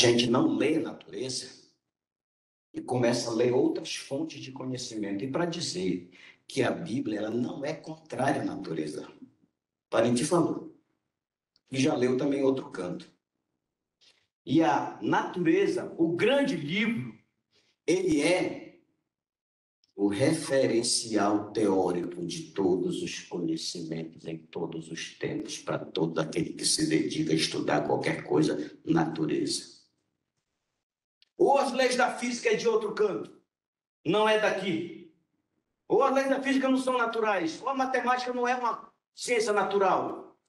gente não lê a natureza e começa a ler outras fontes de conhecimento. E para dizer que a Bíblia ela não é contrária à natureza. Parente falou. E já leu também outro canto. E a natureza, o grande livro, ele é o referencial teórico de todos os conhecimentos em todos os tempos, para todo aquele que se dedica a estudar qualquer coisa, natureza. Ou as leis da física é de outro canto, não é daqui. Ou as leis da física não são naturais, ou a matemática não é uma ciência natural.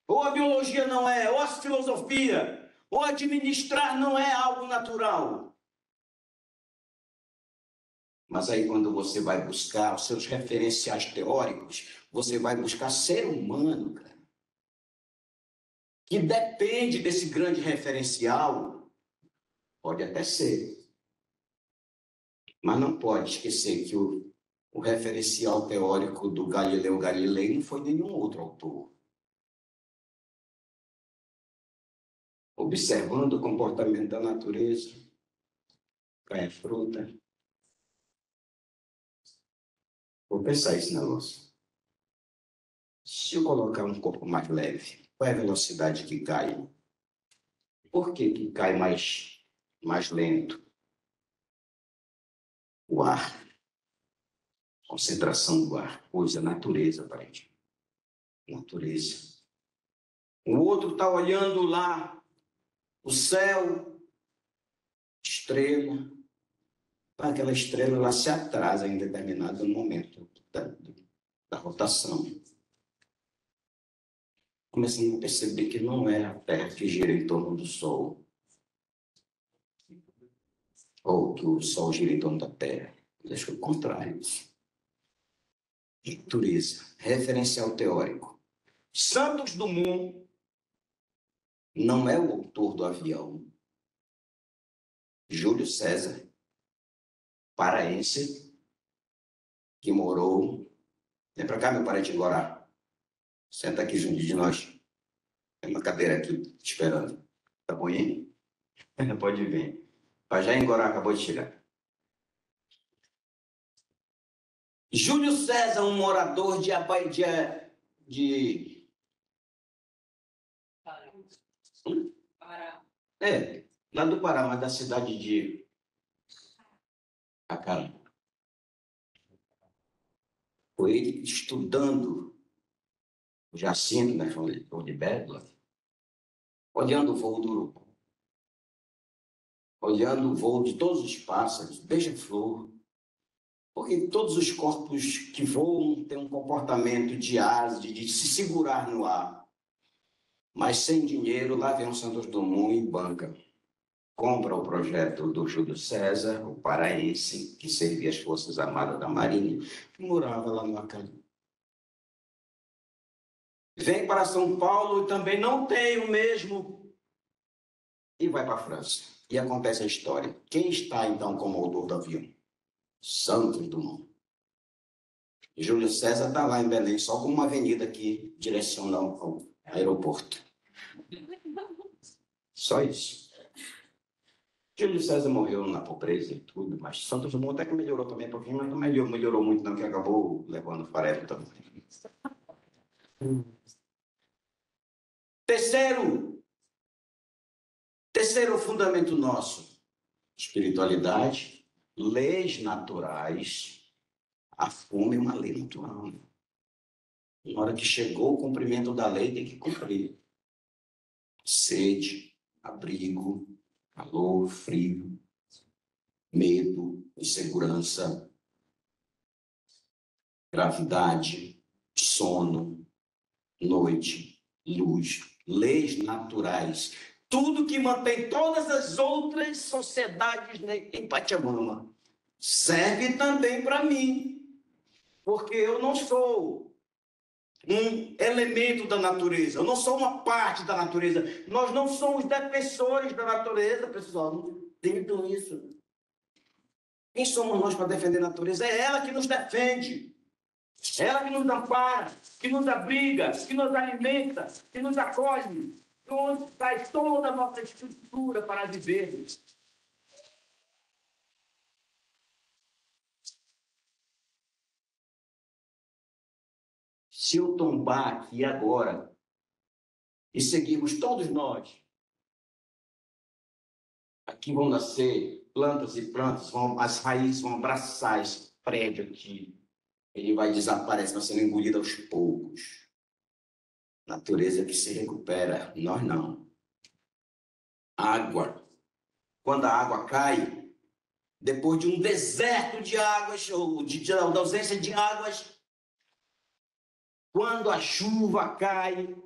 Ou a biologia não é, ou a filosofia, ou administrar não é algo natural. Mas aí quando você vai buscar os seus referenciais teóricos, você vai buscar ser humano, cara, que depende desse grande referencial. Pode até ser, mas não pode esquecer que o referencial teórico do Galileu Galilei não foi nenhum outro autor. Observando o comportamento da natureza, cai a fruta. Vou pensar esse negócio. Se eu colocar um corpo mais leve, qual é a velocidade que cai? Por que cai mais lento? O ar. Concentração do ar. Coisa, natureza, aparentemente. Natureza. O outro está olhando lá, o céu, estrela. Aquela estrela ela se atrasa em determinado momento da rotação. Começando a perceber que não é a Terra que gira em torno do Sol. Ou que o Sol gira em torno da Terra. Acho que é o contrário. Natureza, referencial teórico. Santos Dumont não é o autor do avião. Júlio César, paraense, que morou... Vem para cá, meu parente Guará. Senta aqui junto de nós. Tem uma cadeira aqui te esperando. Tá bom, hein? Pode vir. Pajaim Guará acabou de chegar. Júlio César, um morador de Pará. Lá do Pará, mas da cidade de Acará. Foi ele estudando o Jacinto, né, o de Bétula, olhando o voo do urubu, olhando o voo de todos os pássaros, beija-flor, porque todos os corpos que voam têm um comportamento de asa, de se segurar no ar. Mas sem dinheiro, lá vem o Santos Dumont e banca. Compra o projeto do Júlio César, o paraense, que servia as Forças Armadas da Marinha, que morava lá no Acari. Vem para São Paulo e também não tem o mesmo, e vai para a França. E acontece a história. Quem está, então, como autor do avião? Santos Dumont. Júlio César está lá em Belém, só com uma avenida que direciona ao aeroporto. Só isso. Júlio César morreu na pobreza e tudo, mas Santos Dumont até que melhorou também um pouquinho, mas não melhorou muito não, que acabou levando farelo também. Terceiro fundamento nosso, espiritualidade, leis naturais. A fome é uma lei natural. Na hora que chegou o cumprimento da lei, tem que cumprir. Sede, abrigo, calor, frio, medo, insegurança, gravidade, sono, noite, luz, leis naturais. Tudo que mantém todas as outras sociedades em Pachamama serve também para mim, porque eu não sou um elemento da natureza, eu não sou uma parte da natureza, nós não somos defensores da natureza, pessoal, não entendam isso. Quem somos nós para defender a natureza? É ela que nos defende, é ela que nos ampara, que nos abriga, que nos alimenta, que nos acolhe. de onde sai toda a nossa estrutura para viver. Se eu tombar aqui agora e seguirmos todos nós, aqui vão nascer plantas e plantas, as raízes vão abraçar esse prédio aqui. Ele vai desaparecer, vai sendo engolido aos poucos. Natureza que se recupera, nós não. Água. Quando a água cai, depois de um deserto de águas, ou da ausência de águas, quando a chuva cai,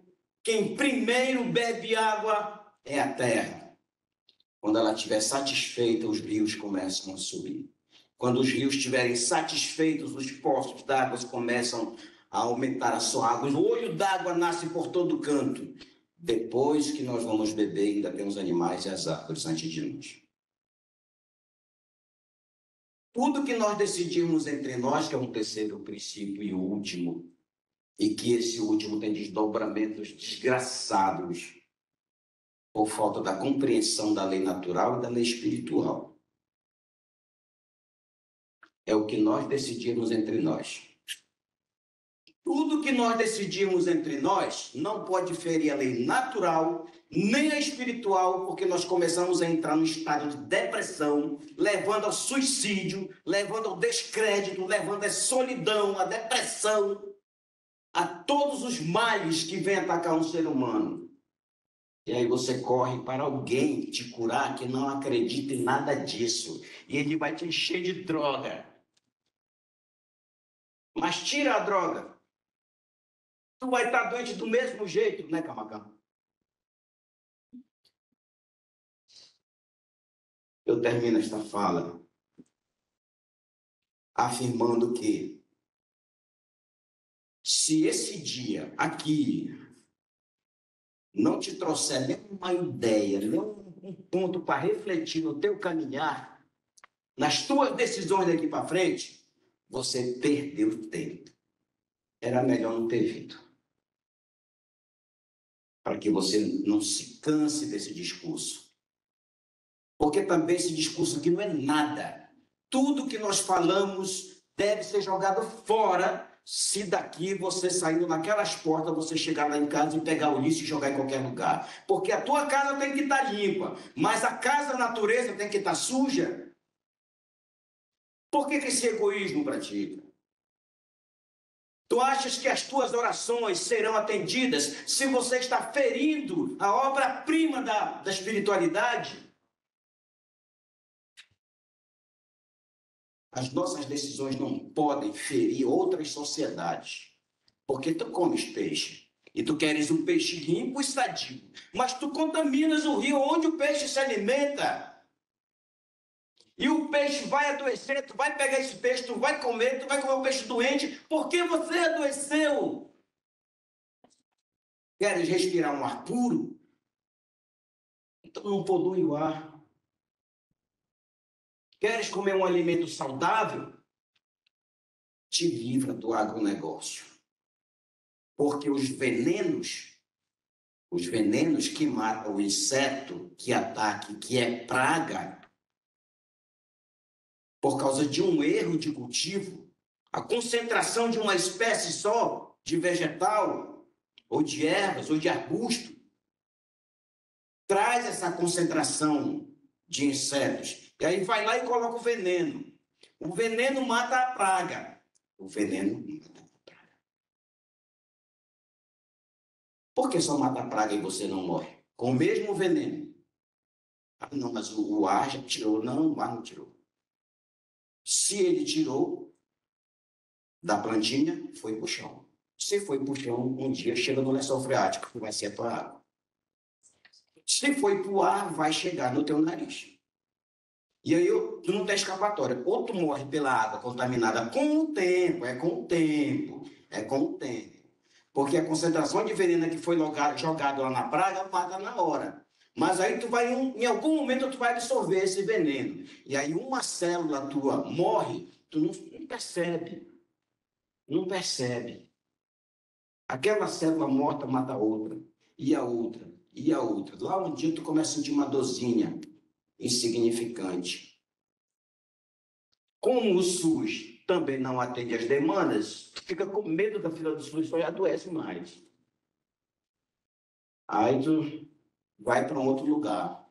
quem primeiro bebe água é a terra. Quando ela estiver satisfeita, os rios começam a subir. Quando os rios estiverem satisfeitos, os poços d'água começam a aumentar a sua água. O olho d'água nasce por todo canto. Depois que nós vamos beber, ainda tem os animais e as árvores antes de nós. Tudo que nós decidimos entre nós, que é um terceiro princípio e o último, e que esse último tem desdobramentos desgraçados por falta da compreensão da lei natural e da lei espiritual. É o que nós decidimos entre nós. Tudo que nós decidimos entre nós não pode ferir a lei natural nem a espiritual, porque nós começamos a entrar num estado de depressão, levando ao suicídio, levando ao descrédito, levando à solidão, à depressão, a todos os males que vêm atacar um ser humano. E aí você corre para alguém te curar que não acredita em nada disso. E ele vai te encher de droga. Mas tira a droga. Tu vai estar doente do mesmo jeito, né, Camacã? Eu termino esta fala afirmando que se esse dia aqui não te trouxer nenhuma ideia, nenhum ponto para refletir no teu caminhar, nas tuas decisões daqui para frente, você perdeu tempo. Era melhor não ter vindo. Para que você não se canse desse discurso. Porque também esse discurso aqui não é nada. Tudo que nós falamos deve ser jogado fora se daqui você saindo naquelas portas, você chegar lá em casa e pegar o lixo e jogar em qualquer lugar. Porque a tua casa tem que estar limpa, mas a casa da natureza tem que estar suja. Por que esse egoísmo para ti? Tu achas que as tuas orações serão atendidas se você está ferindo a obra-prima da espiritualidade? As nossas decisões não podem ferir outras sociedades. Porque tu comes peixe e tu queres um peixe limpo e sadio, mas tu contaminas o rio onde o peixe se alimenta. E o peixe vai adoecer, tu vai pegar esse peixe, tu vai comer o peixe doente, porque você adoeceu. Queres respirar um ar puro? Então não polui o ar. Queres comer um alimento saudável? Te livra do agronegócio. Porque os venenos que matam o inseto, que ataque, que é praga, por causa de um erro de cultivo, a concentração de uma espécie só, de vegetal, ou de ervas, ou de arbusto, traz essa concentração de insetos. E aí vai lá e coloca o veneno. O veneno mata a praga. O veneno mata a praga. Por que só mata a praga e você não morre? Com o mesmo veneno. Ah, não, mas o ar já tirou. Não, o ar não tirou. Se ele tirou da plantinha, foi pro chão. Se foi pro chão, um dia chega no lençol freático, que vai ser a tua água. Se foi pro ar, vai chegar no teu nariz. E aí tu não tem escapatória. Ou tu morre pela água contaminada com o tempo, é com o tempo. Porque a concentração de veneno que foi jogado lá na praga mata na hora. Mas aí tu vai, em algum momento, tu vai absorver esse veneno. E aí uma célula tua morre, tu não percebe. Não percebe. Aquela célula morta mata a outra, e a outra, E a outra? Lá um dia tu começa a sentir uma dorzinha insignificante. Como o SUS também não atende as demandas, tu fica com medo da fila do SUS e adoece mais. Aí tu vai para um outro lugar.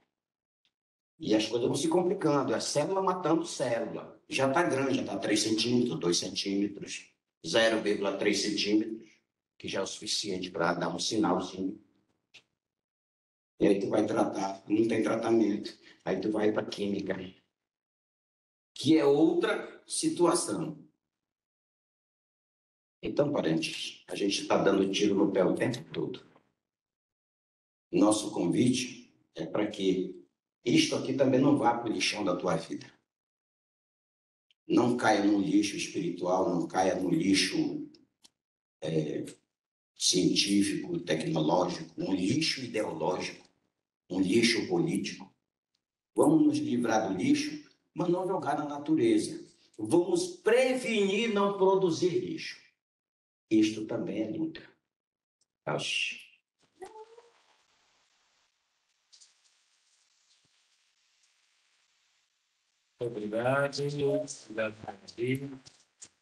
E as coisas vão se complicando. A célula matando célula. Já está grande, já está 3 centímetros, 2 centímetros, 0,3 centímetros, que já é o suficiente para dar um sinalzinho. E aí tu vai tratar, não tem tratamento. Aí tu vai para química, que é outra situação. Então, parentes, a gente está dando tiro no pé o tempo todo. Nosso convite é para que isto aqui também não vá para o lixão da tua vida. Não caia no lixo espiritual, não caia no lixo científico, tecnológico, um lixo ideológico, um lixo político. Vamos nos livrar do lixo, mas não jogar na natureza. Vamos prevenir não produzir lixo. Isto também é luta. Oxi. Obrigado. Obrigado, Brasil. Obrigado.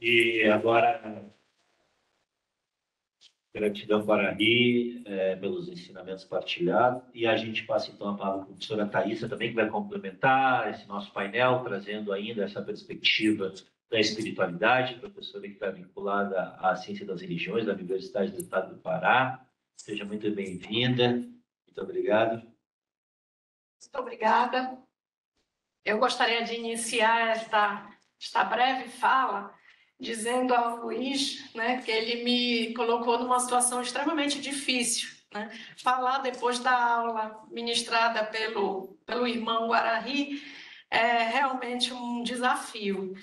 E agora, gratidão para Ari, pelos ensinamentos partilhados. E a gente passa então a palavra para a professora Thaisa também, que vai complementar esse nosso painel, trazendo ainda essa perspectiva da espiritualidade, professora que está vinculada à ciência das religiões da Universidade do Estado do Pará. Seja muito bem-vinda. Muito obrigado. Muito obrigada. Eu gostaria de iniciar esta breve fala dizendo ao Luiz, né, que ele me colocou numa situação extremamente difícil, né? Falar depois da aula ministrada pelo irmão Guararri é realmente um desafio.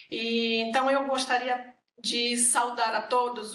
E então eu gostaria de saudar a todos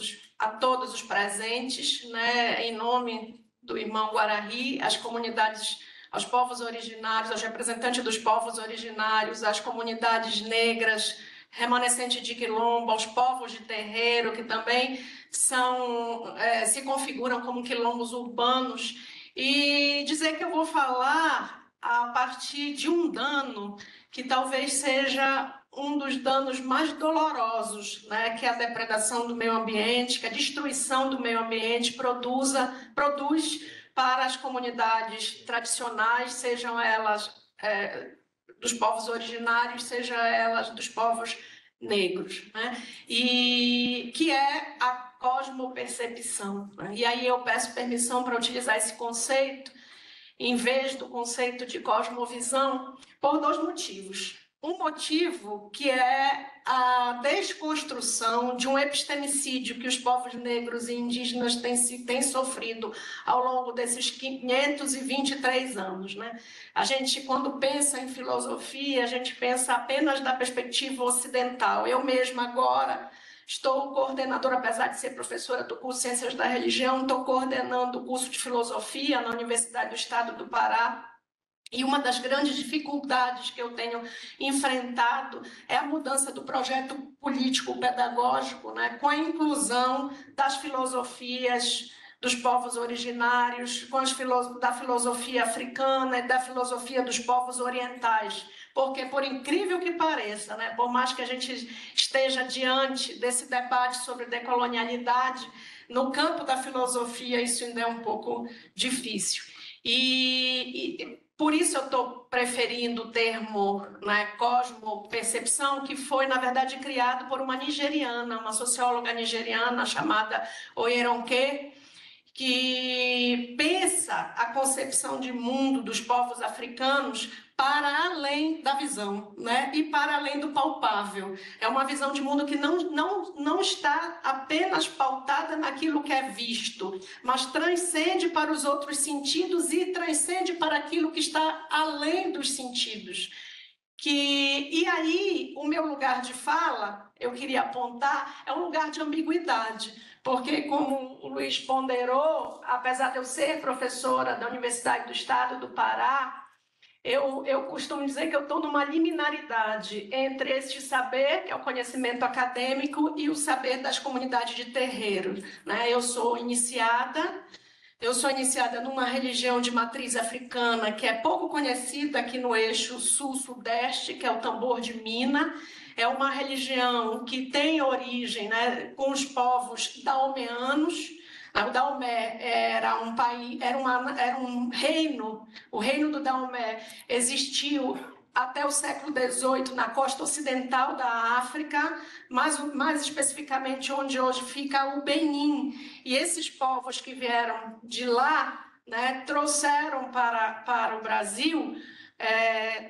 os presentes, né, em nome do irmão Guararri, as comunidades, aos povos originários, aos representantes dos povos originários, às comunidades negras, remanescentes de quilombo, aos povos de terreiro, que também se configuram como quilombos urbanos, e dizer que eu vou falar a partir de um dano que talvez seja um dos danos mais dolorosos, né, que a depredação do meio ambiente, que a destruição do meio ambiente produz para as comunidades tradicionais, sejam elas dos povos originários, sejam elas dos povos negros, né? E que é a cosmopercepção, né? E aí eu peço permissão para utilizar esse conceito em vez do conceito de cosmovisão, por dois motivos. Um motivo que é a desconstrução de um epistemicídio que os povos negros e indígenas têm sofrido ao longo desses 523 anos, né? A gente, quando pensa em filosofia, a gente pensa apenas da perspectiva ocidental. Eu mesma agora estou coordenadora, apesar de ser professora do curso de Ciências da Religião, estou coordenando o curso de Filosofia na Universidade do Estado do Pará. E uma das grandes dificuldades que eu tenho enfrentado é a mudança do projeto político-pedagógico, né, com a inclusão das filosofias dos povos originários, da filosofia africana e da filosofia dos povos orientais. Porque, por incrível que pareça, né, por mais que a gente esteja diante desse debate sobre decolonialidade, no campo da filosofia isso ainda é um pouco difícil. Por isso eu estou preferindo o termo, né, cosmopercepção, que foi, na verdade, criado por uma nigeriana, uma socióloga nigeriana chamada Oyeronke, que pensa a concepção de mundo dos povos africanos para além da visão, né? E para além do palpável. É uma visão de mundo que não está apenas pautada naquilo que é visto, mas transcende para os outros sentidos e transcende para aquilo que está além dos sentidos. E aí, o meu lugar de fala, eu queria apontar, é um lugar de ambiguidade, porque, como o Luiz ponderou, apesar de eu ser professora da Universidade do Estado do Pará, eu costumo dizer que eu estou numa liminaridade entre este saber, que é o conhecimento acadêmico, e o saber das comunidades de terreiro, né? Eu sou iniciada numa religião de matriz africana que é pouco conhecida aqui no eixo sul-sudeste, que é o tambor de Mina. É uma religião que tem origem, né, com os povos daomeanos. O Daomé era um reino, o reino do Daomé existiu até o século XVIII na costa ocidental da África, mais especificamente onde hoje fica o Benin. E esses povos que vieram de lá, né, trouxeram para o Brasil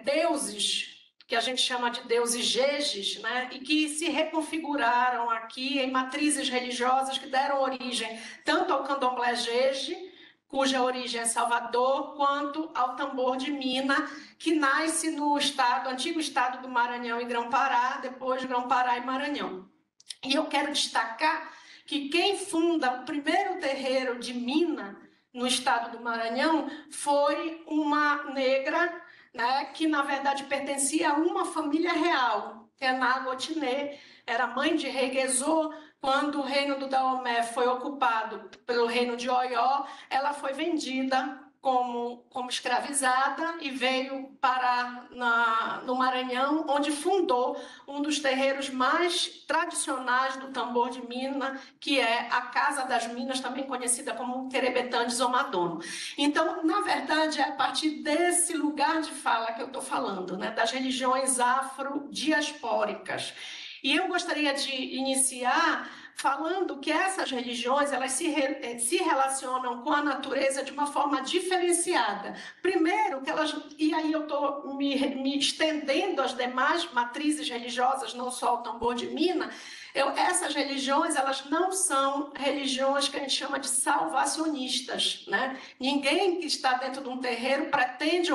deuses, que a gente chama de deuses jejes, né, e que se reconfiguraram aqui em matrizes religiosas que deram origem tanto ao candomblé jeje, cuja origem é Salvador, quanto ao tambor de Mina, que nasce no antigo estado do Maranhão e Grão-Pará, depois Grão-Pará e Maranhão. E eu quero destacar que quem funda o primeiro terreiro de Mina, no estado do Maranhão, foi uma negra, né, que na verdade pertencia a uma família real, que é Nagotiné, era mãe de Reguezô. Quando o reino do Daomé foi ocupado pelo reino de Oió, ela foi vendida como escravizada e veio parar no Maranhão, onde fundou um dos terreiros mais tradicionais do tambor de Mina, que é a Casa das Minas, também conhecida como Terebetã de Zomadono. Então, na verdade, é a partir desse lugar de fala que eu estou falando, né, das religiões afrodiaspóricas. E eu gostaria de iniciar falando que essas religiões elas se relacionam com a natureza de uma forma diferenciada. Primeiro, que elas, e aí eu estou me estendendo às demais matrizes religiosas, não só o tambor de Mina, essas religiões elas não são religiões que a gente chama de salvacionistas, né? Ninguém que está dentro de um terreiro pretende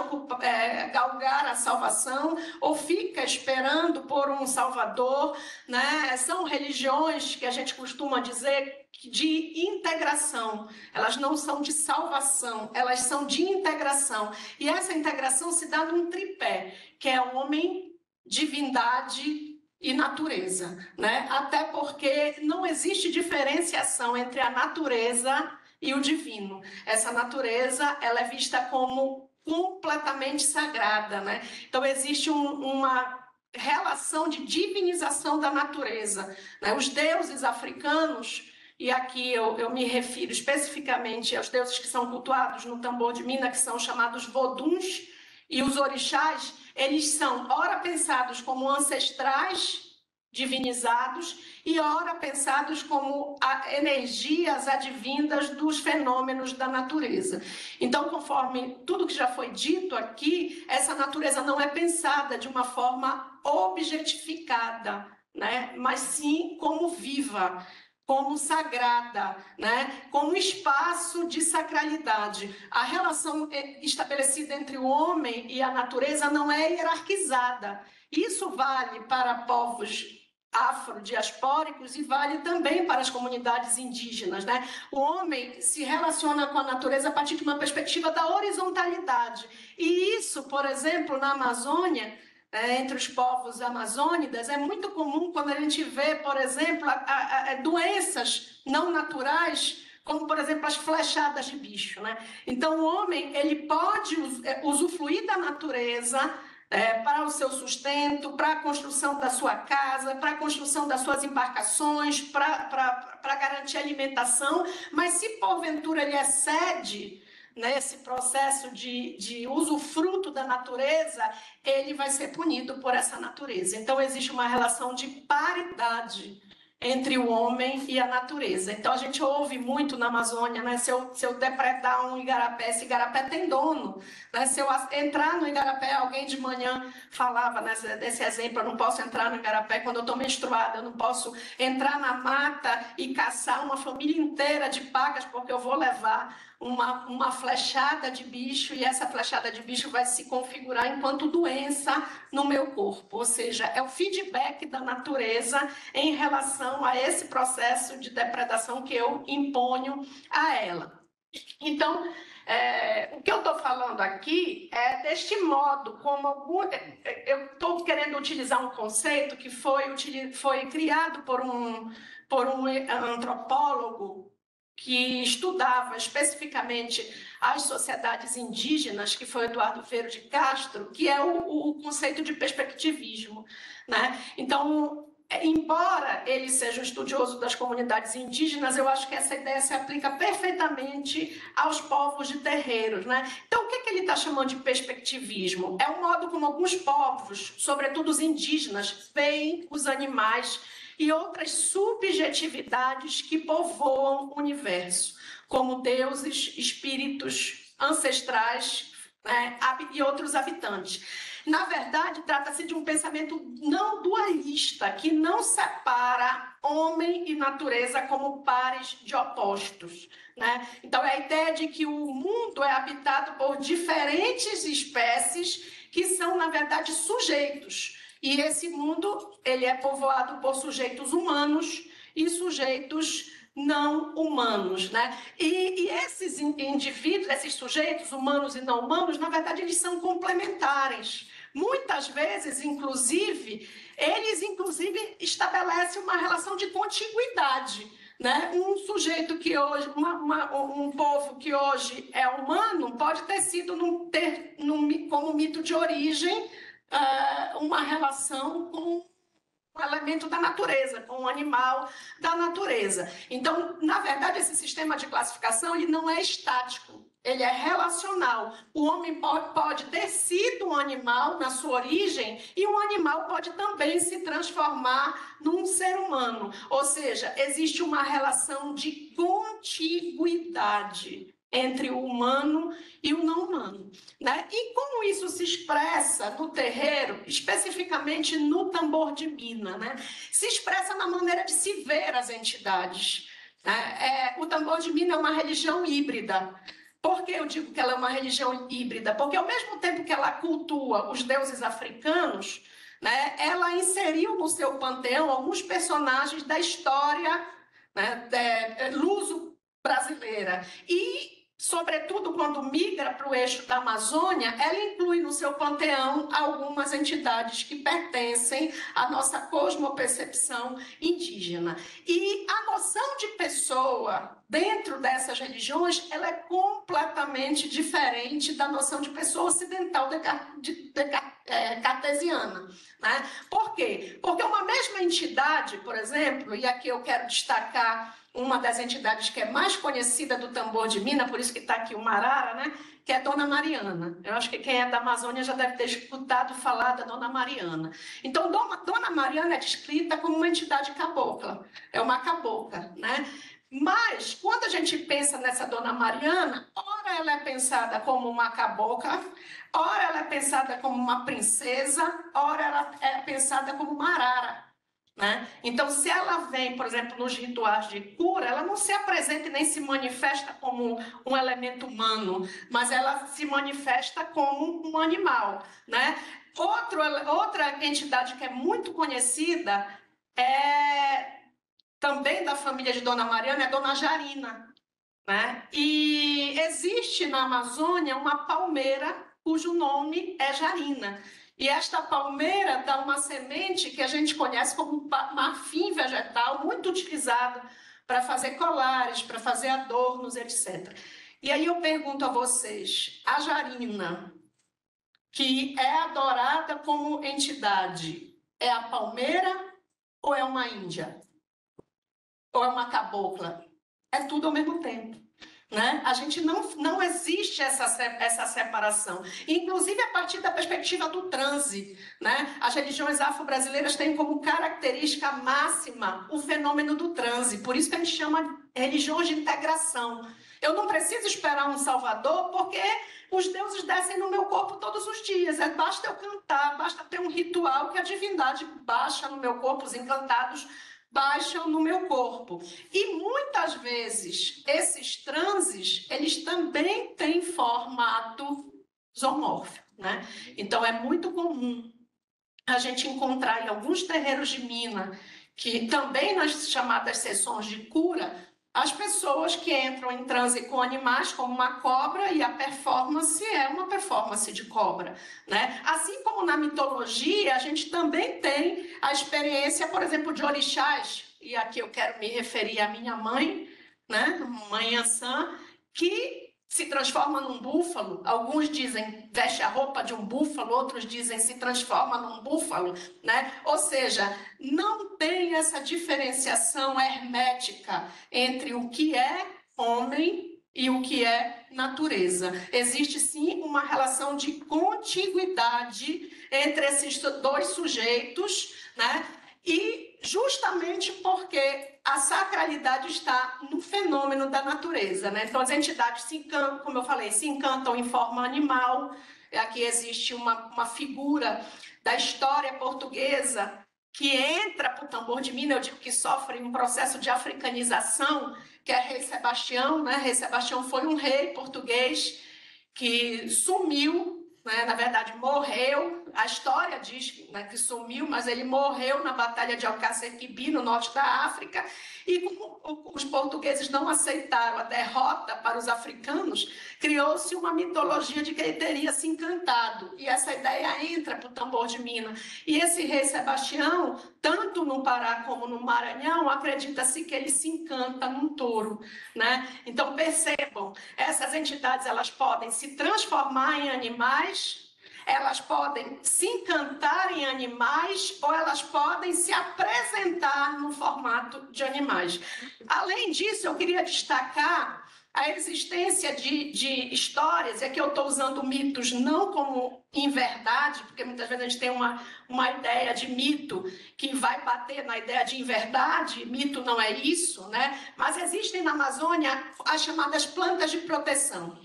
galgar a salvação ou fica esperando por um salvador, né? São religiões que a gente costuma dizer de integração, elas não são de salvação, elas são de integração, e essa integração se dá num tripé, que é homem, divindade e natureza, né? Até porque não existe diferenciação entre a natureza e o divino. Essa natureza, ela é vista como completamente sagrada, né? Então existe uma relação de divinização da natureza, né? Os deuses africanos, e aqui eu me refiro especificamente aos deuses que são cultuados no tambor de Mina, que são chamados voduns, e os orixás, eles são ora pensados como ancestrais divinizados e ora pensados como energias advindas dos fenômenos da natureza. Então, conforme tudo que já foi dito aqui, essa natureza não é pensada de uma forma objetificada, né? Mas sim como viva, como sagrada, né? Como espaço de sacralidade. A relação estabelecida entre o homem e a natureza não é hierarquizada. Isso vale para povos afrodiaspóricos e vale também para as comunidades indígenas, né? O homem se relaciona com a natureza a partir de uma perspectiva da horizontalidade. E isso, por exemplo, na Amazônia, entre os povos amazônidas, é muito comum quando a gente vê, por exemplo, doenças não naturais, como, por exemplo, as flechadas de bicho, né? Então, o homem ele pode usufruir da natureza para o seu sustento, para a construção da sua casa, para a construção das suas embarcações, para garantir a alimentação, mas se porventura ele excede nesse processo de usufruto da natureza, ele vai ser punido por essa natureza. Então, existe uma relação de paridade entre o homem e a natureza. Então, a gente ouve muito na Amazônia, né? Se eu depredar um igarapé, esse igarapé tem dono. Né? Se eu entrar no igarapé, alguém de manhã falava desse exemplo, eu não posso entrar no igarapé quando eu estou menstruada, eu não posso entrar na mata e caçar uma família inteira de pacas, porque eu vou levar uma flechada de bicho, e essa flechada de bicho vai se configurar enquanto doença no meu corpo. Ou seja, é o feedback da natureza em relação a esse processo de depredação que eu imponho a ela. Então, o que eu estou falando aqui é deste modo, como eu estou querendo utilizar um conceito que foi criado por um antropólogo que estudava especificamente as sociedades indígenas, que foi Eduardo Ferro de Castro, que é o conceito de perspectivismo, né? Então, embora ele seja um estudioso das comunidades indígenas, eu acho que essa ideia se aplica perfeitamente aos povos de terreiros, né? Então, o que ele está chamando de perspectivismo? É o modo como alguns povos, sobretudo os indígenas, veem os animais e outras subjetividades que povoam o universo, como deuses, espíritos ancestrais, né, e outros habitantes. Na verdade, trata-se de um pensamento não dualista, que não separa homem e natureza como pares de opostos, né? Então, é a ideia de que o mundo é habitado por diferentes espécies que são, na verdade, sujeitos. E esse mundo ele é povoado por sujeitos humanos e sujeitos não humanos, né? E esses indivíduos, esses sujeitos humanos e não humanos, na verdade, eles são complementares. Muitas vezes, eles estabelecem uma relação de contiguidade, né? Um sujeito que hoje, um povo que hoje é humano, pode ter sido como mito de origem uma relação com um elemento da natureza, com um animal da natureza. Então, na verdade, esse sistema de classificação ele não é estático, ele é relacional. O homem pode ter sido um animal na sua origem e um animal pode também se transformar num ser humano. Ou seja, existe uma relação de contiguidade entre o humano e o não humano, né? E como isso se expressa no terreiro, especificamente no tambor de mina, né? Se expressa na maneira de se ver as entidades, né? O tambor de mina é uma religião híbrida. Por que eu digo que ela é uma religião híbrida? Porque ao mesmo tempo que ela cultua os deuses africanos, né, ela inseriu no seu panteão alguns personagens da história, né, luso-brasileira. E sobretudo quando migra para o eixo da Amazônia, ela inclui no seu panteão algumas entidades que pertencem à nossa cosmopercepção indígena. E a noção de pessoa dentro dessas religiões, ela é completamente diferente da noção de pessoa ocidental cartesiana, né? Por quê? Porque uma mesma entidade, por exemplo, e aqui eu quero destacar uma das entidades que é mais conhecida do tambor de mina, por isso que está aqui o Marara, né? Que é Dona Mariana. Eu acho que quem é da Amazônia já deve ter escutado falar da Dona Mariana. Então, Dona Mariana é descrita como uma entidade cabocla, é uma cabocla, né? Mas, quando a gente pensa nessa Dona Mariana, ora ela é pensada como uma cabocla, ora ela é pensada como uma princesa, ora ela é pensada como uma arara, né? Então, se ela vem, por exemplo, nos rituais de cura, ela não se apresenta e nem se manifesta como um elemento humano, mas ela se manifesta como um animal, né? Outra entidade que é muito conhecida também da família de Dona Mariana é Dona Jarina, né? E existe na Amazônia uma palmeira cujo nome é Jarina. E esta palmeira dá uma semente que a gente conhece como marfim vegetal, muito utilizado para fazer colares, para fazer adornos, etc. E aí eu pergunto a vocês, a Jarina, que é adorada como entidade, é a palmeira ou é uma índia? Ou é uma cabocla? É tudo ao mesmo tempo, né? A gente não existe essa separação. Inclusive, a partir da perspectiva do transe, né? As religiões afro-brasileiras têm como característica máxima o fenômeno do transe. Por isso que a gente chama de religiões de integração. Eu não preciso esperar um salvador, porque os deuses descem no meu corpo todos os dias. Basta eu cantar, basta ter um ritual que a divindade baixa no meu corpo, os encantados baixam no meu corpo. E muitas vezes esses transes, eles também têm formato zoomórfico, né? Então é muito comum a gente encontrar em alguns terreiros de mina, que também nas chamadas sessões de cura, as pessoas que entram em transe com animais como uma cobra e a performance é uma performance de cobra, né? Assim como na mitologia, a gente também tem a experiência, por exemplo, de orixás, e aqui eu quero me referir à minha mãe, né? Mãe Ansã, que se transforma num búfalo. Alguns dizem veste a roupa de um búfalo, outros dizem se transforma num búfalo, né? Ou seja, não tem essa diferenciação hermética entre o que é homem e o que é natureza. Existe sim uma relação de contiguidade entre esses dois sujeitos, né? E justamente porque a sacralidade está no fenômeno da natureza, né? Então as entidades se encantam, como eu falei, se encantam em forma animal. Aqui existe uma figura da história portuguesa que entra para o tambor de mina, eu digo que sofre um processo de africanização, que é Rei Sebastião, né? Rei Sebastião foi um rei português que sumiu, né? Na verdade morreu, a história diz, né, que sumiu, mas ele morreu na Batalha de Alcácer Quibir, no norte da África, e como os portugueses não aceitaram a derrota para os africanos, criou-se uma mitologia de que ele teria se encantado, e essa ideia entra para o tambor de mina. E esse rei Sebastião, tanto no Pará como no Maranhão, acredita-se que ele se encanta num touro, né? Então percebam, essas entidades elas podem se transformar em animais, elas podem se encantar em animais ou elas podem se apresentar no formato de animais. Além disso, eu queria destacar a existência de histórias, e aqui eu estou usando mitos não como em verdade, porque muitas vezes a gente tem uma ideia de mito que vai bater na ideia de inverdade, mito não é isso, né? Mas existem na Amazônia as chamadas plantas de proteção,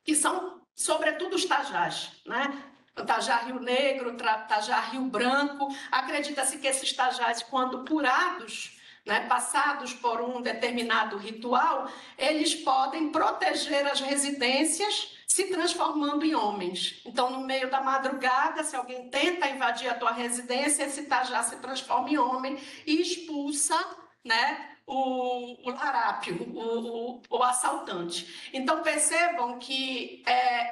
que são, sobretudo, os tajás, né? O tajá Rio Negro, o tajá Rio Branco. Acredita-se que esses tajás, quando curados, né, passados por um determinado ritual, eles podem proteger as residências se transformando em homens. Então, no meio da madrugada, se alguém tenta invadir a tua residência, esse tajá se transforma em homem e expulsa, né, o larápio, o assaltante. Então, percebam que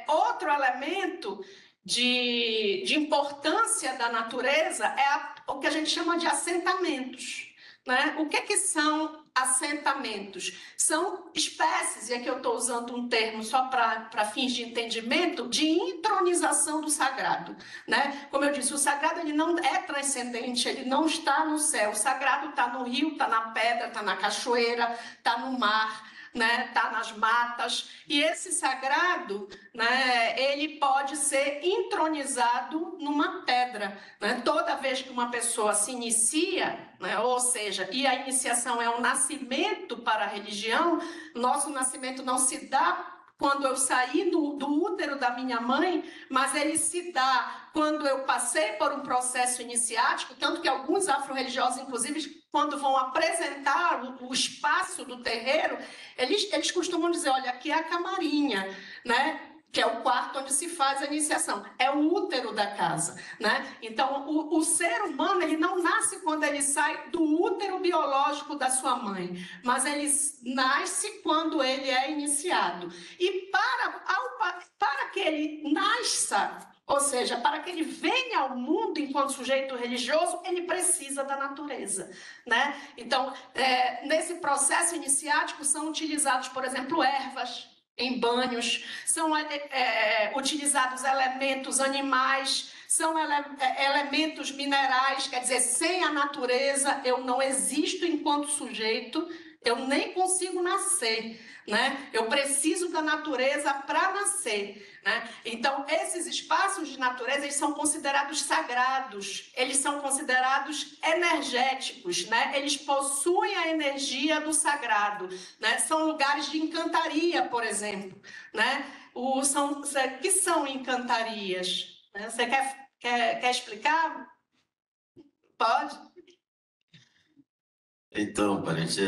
outro elemento de importância da natureza é o que a gente chama de assentamentos. Né? O que são assentamentos? São espécies, e aqui eu estou usando um termo só para fins de entendimento, de intronização do sagrado. Né? Como eu disse, o sagrado ele não é transcendente, ele não está no céu. O sagrado está no rio, está na pedra, está na cachoeira, está no mar, né? Está nas matas. E esse sagrado, né, ele pode ser entronizado numa pedra. Né? Toda vez que uma pessoa se inicia, né, ou seja, e a iniciação é um nascimento para a religião, nosso nascimento não se dá quando eu saí do útero da minha mãe, mas ele se dá quando eu passei por um processo iniciático, tanto que alguns afro-religiosos, inclusive, quando vão apresentar o espaço do terreiro, eles costumam dizer, olha, aqui é a camarinha, né? Que é o quarto onde se faz a iniciação, é o útero da casa, né? Então, o ser humano, ele não nasce quando ele sai do útero biológico da sua mãe, mas ele nasce quando ele é iniciado. E para que ele nasça, ou seja, para que ele venha ao mundo enquanto sujeito religioso, ele precisa da natureza, né? Então, nesse processo iniciático são utilizados, por exemplo, ervas, em banhos, são utilizados elementos animais, são elementos minerais, quer dizer, sem a natureza eu não existo enquanto sujeito, eu nem consigo nascer, né? Eu preciso da natureza para nascer, né? Então, esses espaços de natureza, eles são considerados sagrados, eles são considerados energéticos, né? Eles possuem a energia do sagrado, né? São lugares de encantaria, por exemplo, né? Que são encantarias? Né? Você quer explicar? Pode? Então, parente,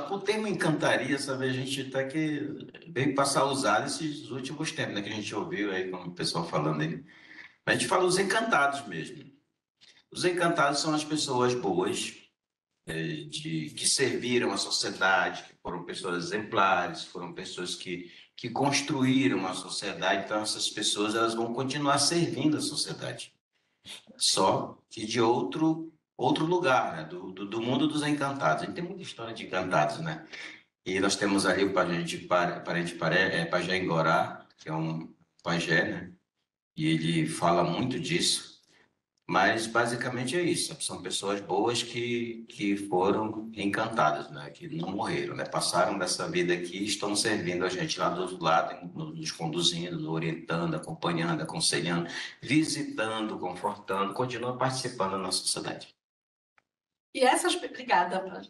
o termo encantaria, sabe, a gente até que veio passar a usar nesses últimos tempos, né, que a gente ouviu aí, como o pessoal falando aí. A gente fala os encantados mesmo. Os encantados são as pessoas boas, que serviram a sociedade, que foram pessoas exemplares, foram pessoas que construíram a sociedade. Então, essas pessoas elas vão continuar servindo a sociedade, só que de outro lugar, né? Do mundo dos encantados. A gente tem muita história de encantados, né? E nós temos ali o Pajé Engorá, que é um pajé, né? E ele fala muito disso. Mas basicamente é isso, são pessoas boas que foram encantadas, né? Que não morreram, né? Passaram dessa vida aqui e estão servindo a gente lá do outro lado, nos conduzindo, nos orientando, acompanhando, aconselhando, visitando, confortando, continuam participando da nossa sociedade. Obrigada.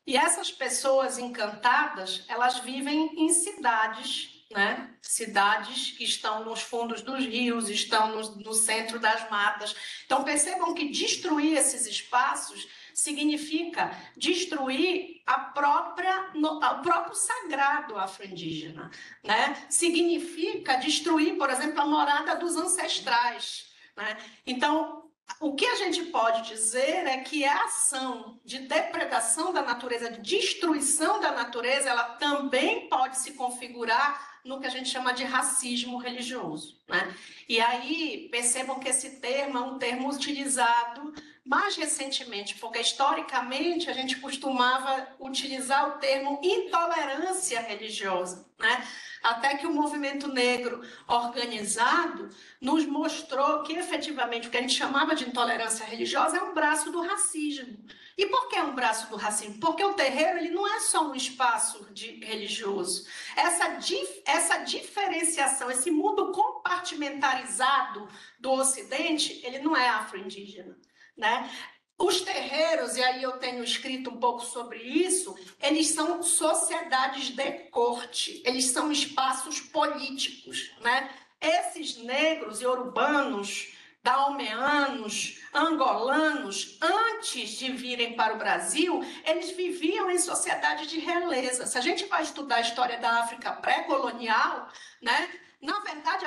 E essas pessoas encantadas, elas vivem em cidades, né? Cidades que estão nos fundos dos rios, estão no centro das matas. Então, percebam que destruir esses espaços significa destruir o próprio sagrado afro-indígena, né? Significa destruir, por exemplo, a morada dos ancestrais, né? Então, o que a gente pode dizer é que a ação de depredação da natureza, de destruição da natureza, ela também pode se configurar no que a gente chama de racismo religioso, né? E aí, percebam que esse termo é um termo utilizado mais recentemente, porque historicamente a gente costumava utilizar o termo intolerância religiosa, né? Até que o movimento negro organizado nos mostrou que efetivamente o que a gente chamava de intolerância religiosa é um braço do racismo. E por que um braço do racismo? Porque o terreiro ele não é só um espaço religioso. Essa diferenciação, esse mundo compartimentarizado do Ocidente, ele não é afro-indígena, né? Os terreiros, e aí eu tenho escrito um pouco sobre isso, eles são sociedades de corte, eles são espaços políticos, né? Esses negros e urbanos, daomeanos, angolanos, antes de virem para o Brasil, eles viviam em sociedade de realeza. Se a gente vai estudar a história da África pré-colonial, né? Na verdade,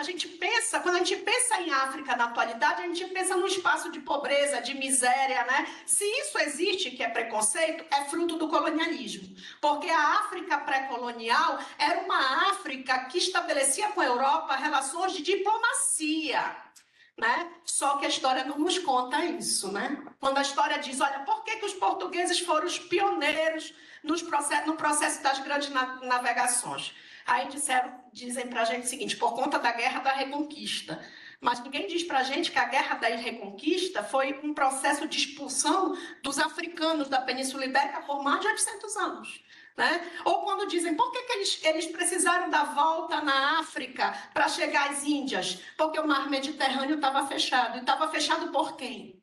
quando a gente pensa em África na atualidade, a gente pensa num espaço de pobreza, de miséria, né? Se isso existe, que é preconceito, é fruto do colonialismo. Porque a África pré-colonial era uma África que estabelecia com a Europa relações de diplomacia, né? Só que a história não nos conta isso, né? Quando a história diz, olha, por que os portugueses foram os pioneiros no processo das grandes navegações? Aí dizem para a gente o seguinte, por conta da Guerra da Reconquista. Mas ninguém diz para a gente que a Guerra da Reconquista foi um processo de expulsão dos africanos da Península Ibérica por mais de 800 anos. Né? Ou quando dizem, por que eles precisaram dar volta na África para chegar às Índias? Porque o mar Mediterrâneo estava fechado. E estava fechado por quem?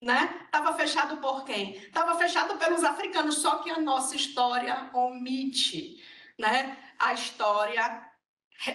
Né? Estava fechado por quem? Estava fechado pelos africanos, só que a nossa história omite, né? A história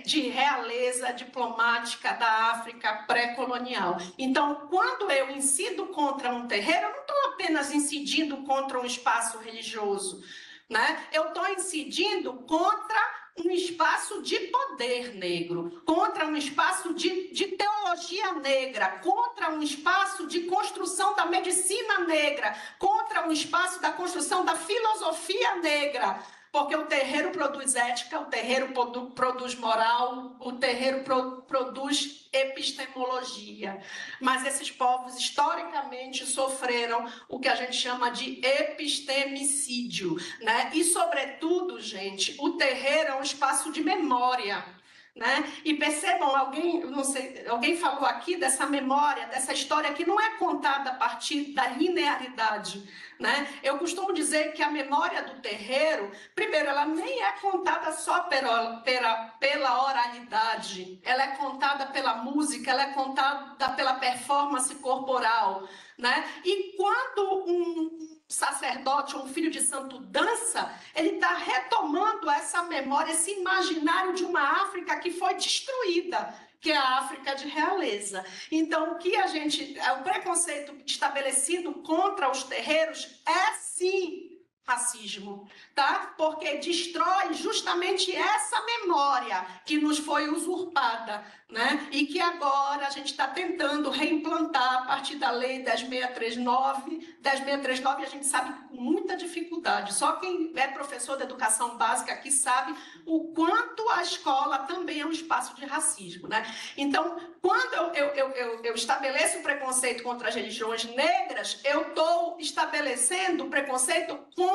de realeza diplomática da África pré-colonial. Então, quando eu incido contra um terreiro, eu não estou apenas incidindo contra um espaço religioso, né? Eu estou incidindo contra um espaço de poder negro, contra um espaço de teologia negra, contra um espaço de construção da medicina negra, contra um espaço da construção da filosofia negra, porque o terreiro produz ética, o terreiro produz moral, o terreiro produz epistemologia. Mas esses povos, historicamente, sofreram o que a gente chama de epistemicídio, né? E, sobretudo, gente, o terreiro é um espaço de memória. Né? E percebam, alguém falou aqui dessa memória, dessa história que não é contada a partir da linearidade, né? Eu costumo dizer que a memória do terreiro, primeiro, ela nem é contada só pela oralidade, ela é contada pela música, ela é contada pela performance corporal, né? E quando um sacerdote ou um filho de santo dança, ele está retomando essa memória, esse imaginário de uma África que foi destruída, que é a África de realeza. Então, o preconceito estabelecido contra os terreiros é sim racismo, tá? Porque destrói justamente essa memória que nos foi usurpada, né? E que agora a gente está tentando reimplantar a partir da lei 10.639. 10.639 a gente sabe com muita dificuldade. Só quem é professor de educação básica aqui sabe o quanto a escola também é um espaço de racismo, né? Então, quando eu estabeleço o preconceito contra as religiões negras, eu estou estabelecendo preconceito contra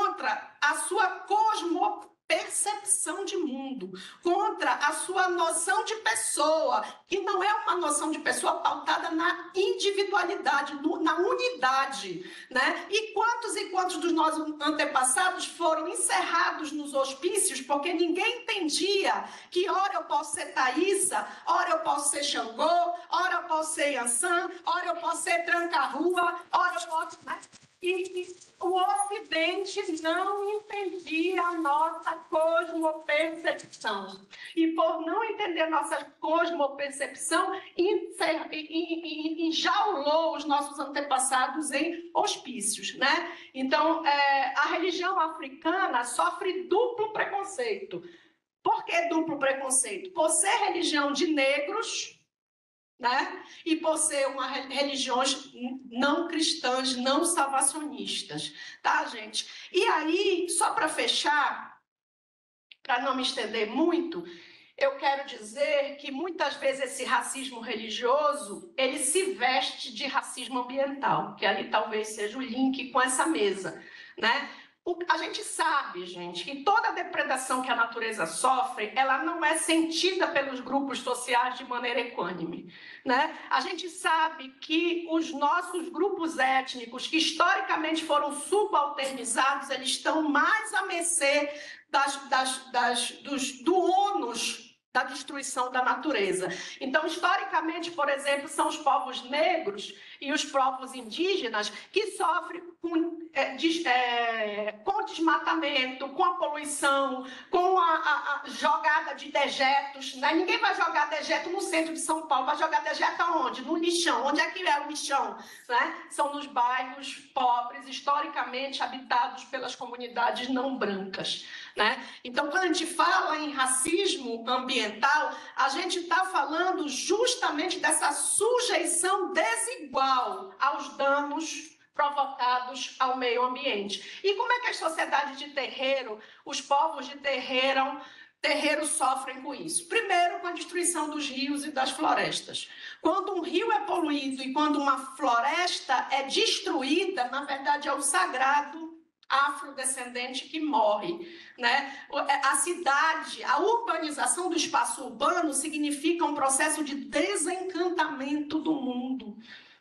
a sua cosmopercepção de mundo, contra a sua noção de pessoa, que não é uma noção de pessoa pautada na individualidade, na unidade, né? E quantos dos nossos antepassados foram encerrados nos hospícios porque ninguém entendia que ora eu posso ser Thaísa, ora eu posso ser Xangô, ora eu posso ser Yansan, ora eu posso ser Tranca-Rua, ora eu posso... Né? E o Ocidente não entendia a nossa cosmopercepção. E por não entender a nossa cosmopercepção, enjaulou os nossos antepassados em hospícios, né? Então, a religião africana sofre duplo preconceito. Por que duplo preconceito? Por ser religião de negros, né? E por ser uma religiões não cristãs, não salvacionistas, tá, gente? E aí, só para fechar, para não me estender muito, eu quero dizer que muitas vezes esse racismo religioso, ele se veste de racismo ambiental, que aí talvez seja o link com essa mesa, né? A gente sabe, gente, que toda a depredação que a natureza sofre, ela não é sentida pelos grupos sociais de maneira equânime, né? A gente sabe que os nossos grupos étnicos, que historicamente foram subalternizados, eles estão mais à mercê do ônus da destruição da natureza. Então, historicamente, por exemplo, são os povos negros e os povos indígenas que sofrem com o desmatamento, com a poluição, com a jogada de dejetos, né? Ninguém vai jogar dejeto no centro de São Paulo, vai jogar dejeto aonde? No lixão. Onde é que é o lixão? Né? São nos bairros pobres, historicamente habitados pelas comunidades não brancas. Né? Então, quando a gente fala em racismo ambiental, a gente está falando justamente dessa sujeição desigual aos danos provocados ao meio ambiente. E como é que as sociedades de terreiro, os povos de terreiro sofrem com isso? Primeiro, com a destruição dos rios e das florestas. Quando um rio é poluído e quando uma floresta é destruída, na verdade é o sagrado afrodescendente que morre, né? A cidade, a urbanização do espaço urbano significa um processo de desencantamento do mundo,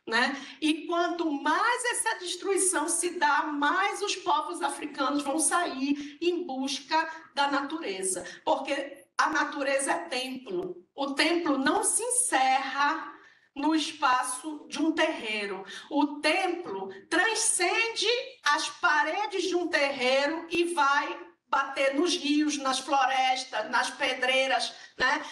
né? E quanto mais essa destruição se dá, mais os povos africanos vão sair em busca da natureza, porque a natureza é templo. O templo não se encerra no espaço de um terreiro. O templo transcende as paredes de um terreiro e vai bater nos rios, nas florestas, nas pedreiras, né?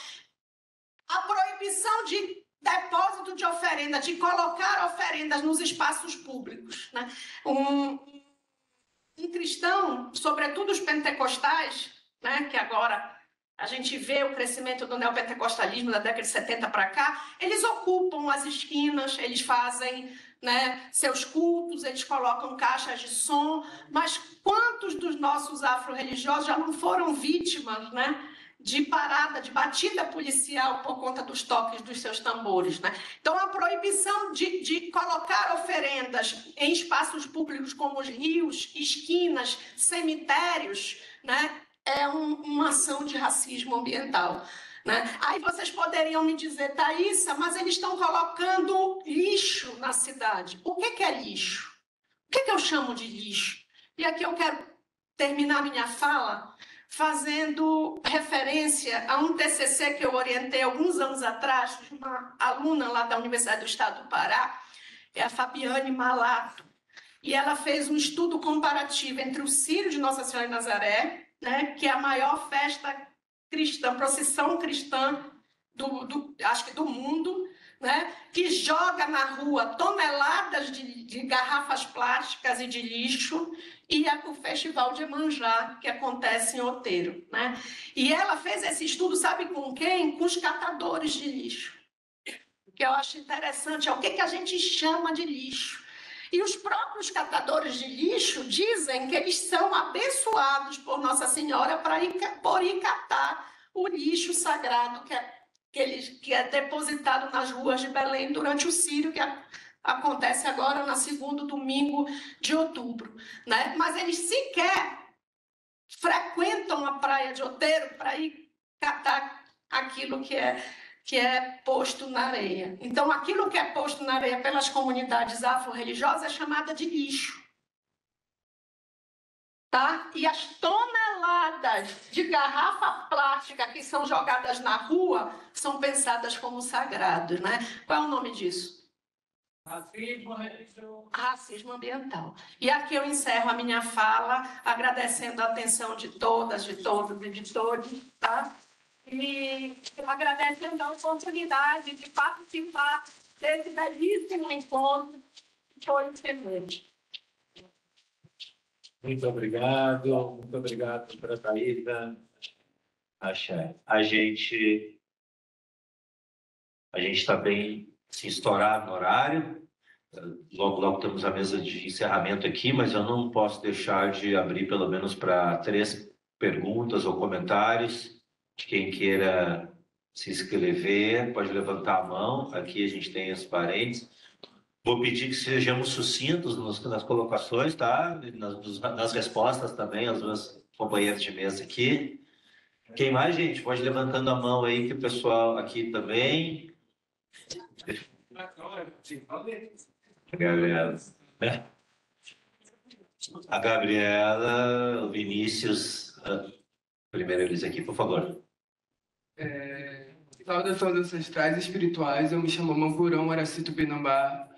A proibição de depósito de oferenda, de colocar oferendas nos espaços públicos, né? Um cristão, sobretudo os pentecostais, né, que agora a gente vê o crescimento do neopentecostalismo da década de 70 para cá, eles ocupam as esquinas, eles fazem, né, seus cultos, eles colocam caixas de som, mas quantos dos nossos afro-religiosos já não foram vítimas, né, de parada, de batida policial por conta dos toques dos seus tambores, né? Então, a proibição de colocar oferendas em espaços públicos como os rios, esquinas, cemitérios, né, é uma ação de racismo ambiental, né? Aí vocês poderiam me dizer, Thaísa, mas eles estão colocando lixo na cidade. O que é lixo? O que eu chamo de lixo? E aqui eu quero terminar minha fala fazendo referência a um TCC que eu orientei alguns anos atrás, de uma aluna lá da Universidade do Estado do Pará, é a Fabiane Malato, e ela fez um estudo comparativo entre o Círio de Nossa Senhora de Nazaré, né, que é a maior festa cristã, procissão cristã acho que do mundo, né, que joga na rua toneladas de garrafas plásticas e de lixo, e o Festival de Iemanjá, que acontece em Outeiro, né? E ela fez esse estudo, sabe com quem? Com os catadores de lixo. O que eu acho interessante é o que a gente chama de lixo. E os próprios catadores de lixo dizem que eles são abençoados por Nossa Senhora por ir catar o lixo sagrado que é depositado nas ruas de Belém durante o Círio, que acontece agora no segundo domingo de outubro, né? Mas eles sequer frequentam a praia de Outeiro para ir catar aquilo que é posto na areia. Então, aquilo que é posto na areia pelas comunidades afro-religiosas é chamada de lixo. Tá? E as toneladas de garrafa plástica que são jogadas na rua são pensadas como sagrados, né? Qual é o nome disso? Racismo ambiental. E aqui eu encerro a minha fala agradecendo a atenção de todas, de todos e de todos, tá? E agradecendo a oportunidade de participar desse belíssimo encontro que foi excelente. Muito obrigado, doutora Thaísa. A gente está bem se estourar no horário. Logo temos a mesa de encerramento aqui, mas eu não posso deixar de abrir pelo menos para 3 perguntas ou comentários. de quem queira se inscrever, pode levantar a mão. Aqui a gente tem os parentes. Vou pedir que sejamos sucintos nas colocações, tá? Nas respostas também, as duas companheiras de mesa aqui. Quem mais, gente? Pode ir levantando a mão aí, que o pessoal aqui também. Gabriela. A Gabriela, o Vinícius. Primeiro eles aqui, por favor. Saudações ancestrais e espirituais, eu me chamo Mampurão Aracito Pinambá.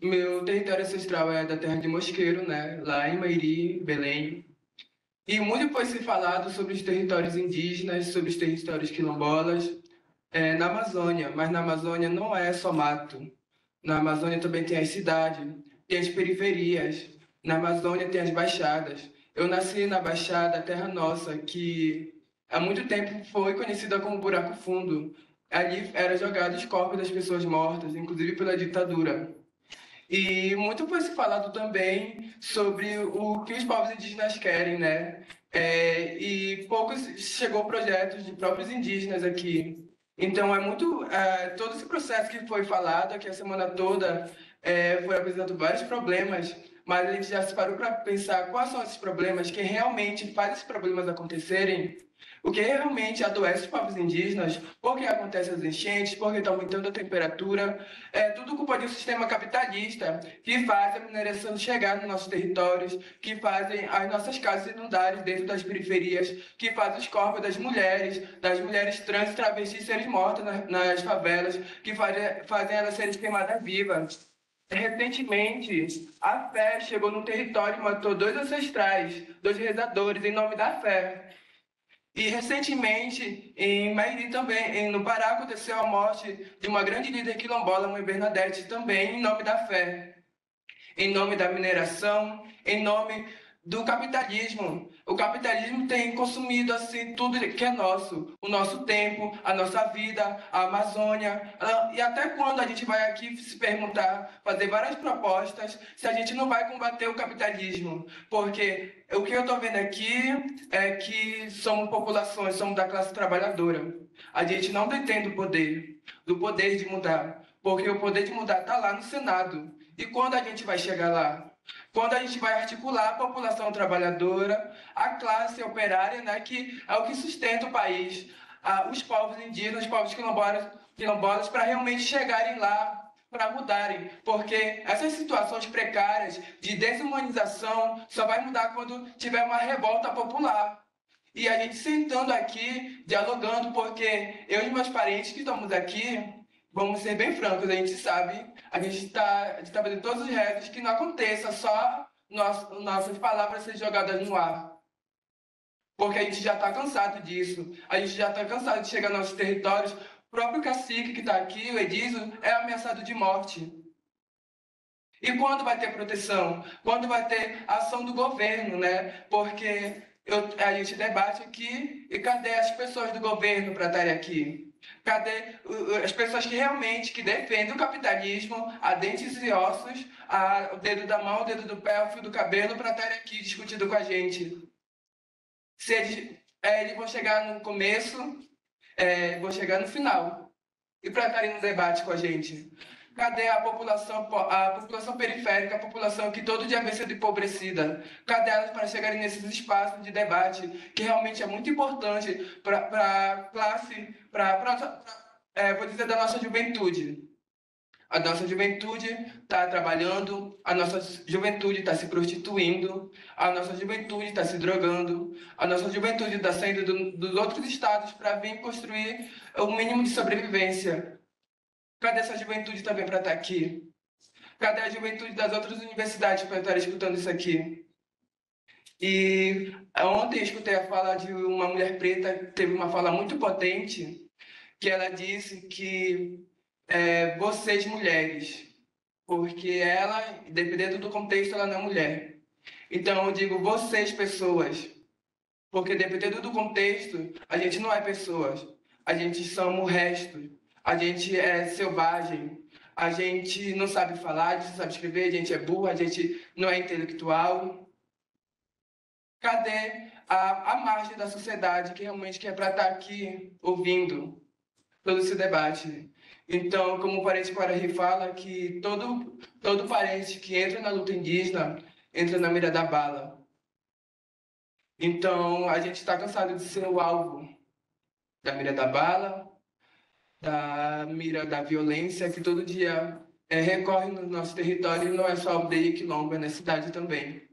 Meu território ancestral é da terra de Mosqueiro, né? Lá em Mairi, Belém. E muito foi se falado sobre os territórios indígenas, sobre os territórios quilombolas, na Amazônia. Mas na Amazônia não é só mato. Na Amazônia também tem as cidades, tem as periferias. Na Amazônia tem as baixadas. Eu nasci na Baixada Terra Nossa, que há muito tempo foi conhecida como Buraco Fundo. Ali eram jogados os corpos das pessoas mortas, inclusive pela ditadura. E muito foi se falado também sobre o que os povos indígenas querem, né? E poucos chegou projetos de próprios indígenas aqui. Então todo esse processo que foi falado aqui a semana toda foi apresentando vários problemas, mas a gente já se parou para pensar quais são esses problemas que realmente fazem esses problemas acontecerem. O que realmente adoece os povos indígenas, por que acontecem as enchentes, por que está aumentando a temperatura, é tudo culpa de um sistema capitalista que faz a mineração chegar nos nossos territórios, que fazem as nossas casas inundarem dentro das periferias, que faz os corpos das mulheres trans e travestis serem mortas nas favelas, que fazem elas serem queimadas vivas. Recentemente, a fé chegou no território e matou 2 ancestrais, 2 rezadores, em nome da fé. E recentemente, em Mairi também, no Pará, aconteceu a morte de uma grande líder quilombola, Mãe Bernadette, também em nome da fé, em nome da mineração, em nome do capitalismo. O capitalismo tem consumido assim tudo que é nosso, o nosso tempo, a nossa vida, a Amazônia. E até quando a gente vai aqui se perguntar, fazer várias propostas, se a gente não vai combater o capitalismo? Porque o que eu estou vendo aqui é que somos populações, somos da classe trabalhadora. A gente não detém do poder de mudar, porque o poder de mudar está lá no Senado. E quando a gente vai chegar lá? Quando a gente vai articular a população trabalhadora, a classe operária, né, que é o que sustenta o país, os povos indígenas, os povos quilombolas, para realmente chegarem lá, para mudarem, porque essas situações precárias de desumanização só vai mudar quando tiver uma revolta popular. E a gente sentando aqui, dialogando, porque eu e meus parentes que estamos aqui, vamos ser bem francos, a gente sabe, a gente está fazendo todos os rezos que não aconteça só nossas palavras serem jogadas no ar. Porque a gente já está cansado disso, a gente já está cansado de chegar nos nossos territórios. O próprio cacique que está aqui, o Edísio, é ameaçado de morte. E quando vai ter proteção? Quando vai ter ação do governo, né? Porque a gente debate aqui e cadê as pessoas do governo para estarem aqui? Cadê as pessoas que realmente que defendem o capitalismo a dentes e ossos, o dedo da mão, o dedo do pé, o fio do cabelo para estarem aqui discutindo com a gente? Se eles vão chegar no começo, vão chegar no final. E para estarem no debate com a gente? Cadê a população periférica, a população que todo dia vem sendo empobrecida? Cadê elas para chegarem nesses espaços de debate, que realmente é muito importante para a classe, vou dizer, da nossa juventude? A nossa juventude está trabalhando, a nossa juventude está se prostituindo, a nossa juventude está se drogando, a nossa juventude está saindo dos outros estados para vir construir o mínimo de sobrevivência. Cadê essa juventude também para estar aqui? Cadê a juventude das outras universidades para estar escutando isso aqui? E ontem eu escutei a fala de uma mulher preta que teve uma fala muito potente, que ela disse que vocês mulheres, porque ela, dependendo do contexto, ela não é mulher. Então eu digo vocês pessoas, porque dependendo do contexto, a gente não é pessoas, a gente somos restos. A gente é selvagem, a gente não sabe falar, a gente não sabe escrever, a gente é burro, a gente não é intelectual. cadê a margem da sociedade que realmente quer para estar aqui ouvindo todo esse debate? Então, como o parente Quaraí fala, que todo parente que entra na luta indígena entra na mira da bala. Então, a gente está cansado de ser o alvo da mira da bala, da mira da violência, que todo dia recorre no nosso território, e não é só aldeia e quilombo, é na cidade também.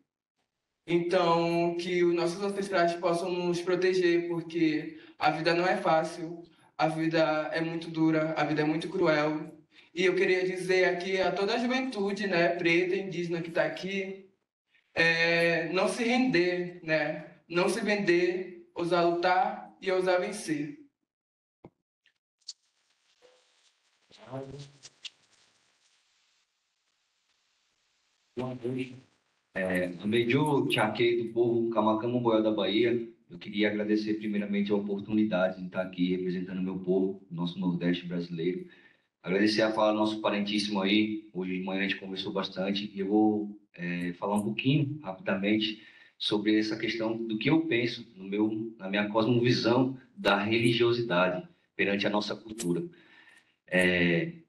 Então, que os nossos ancestrais possam nos proteger, porque a vida não é fácil, a vida é muito dura, a vida é muito cruel. E eu queria dizer aqui a toda a juventude, né, preta, indígena que está aqui, não se render, né, não se vender, ousar lutar e ousar vencer. Meio Tchaquei do povo Camacamo da Bahia, eu queria agradecer primeiramente a oportunidade de estar aqui representando o meu povo, nosso Nordeste brasileiro. Agradecer a fala do nosso parentíssimo aí, hoje de manhã a gente conversou bastante, e eu vou falar um pouquinho, rapidamente, sobre essa questão do que eu penso na minha cosmovisão da religiosidade perante a nossa cultura.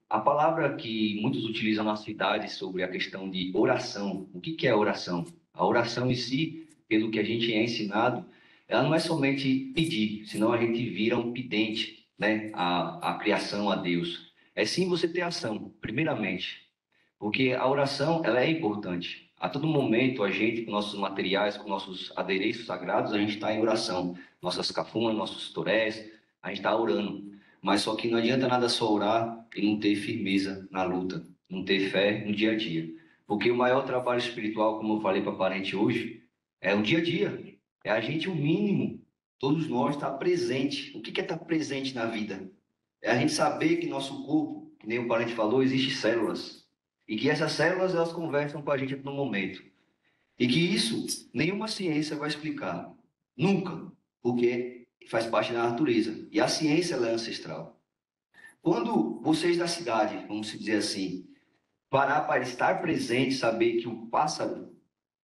A palavra que muitos utilizam na cidade sobre a questão de oração, o que é oração? A oração em si, pelo que a gente é ensinado, ela não é somente pedir, senão a gente vira um pedinte, né? A criação a Deus. É sim você ter ação, primeiramente, porque a oração ela é importante. A todo momento, a gente, com nossos materiais, com nossos adereços sagrados, a gente está em oração. Nossas cafunas, nossos torés, a gente está orando. Mas só que não adianta nada só orar e não ter firmeza na luta, não ter fé no dia a dia. Porque o maior trabalho espiritual, como eu falei para a parente hoje, é o dia a dia. É a gente, o mínimo, todos nós, estar presente. O que é estar presente na vida? É a gente saber que nosso corpo, que nem o parente falou, existem células. E que essas células, elas conversam com a gente no momento. E que isso, nenhuma ciência vai explicar. Nunca. Porque faz parte da natureza. E a ciência, ela é ancestral. Quando vocês da cidade, vamos dizer assim, parar para estar presente, saber que o pássaro,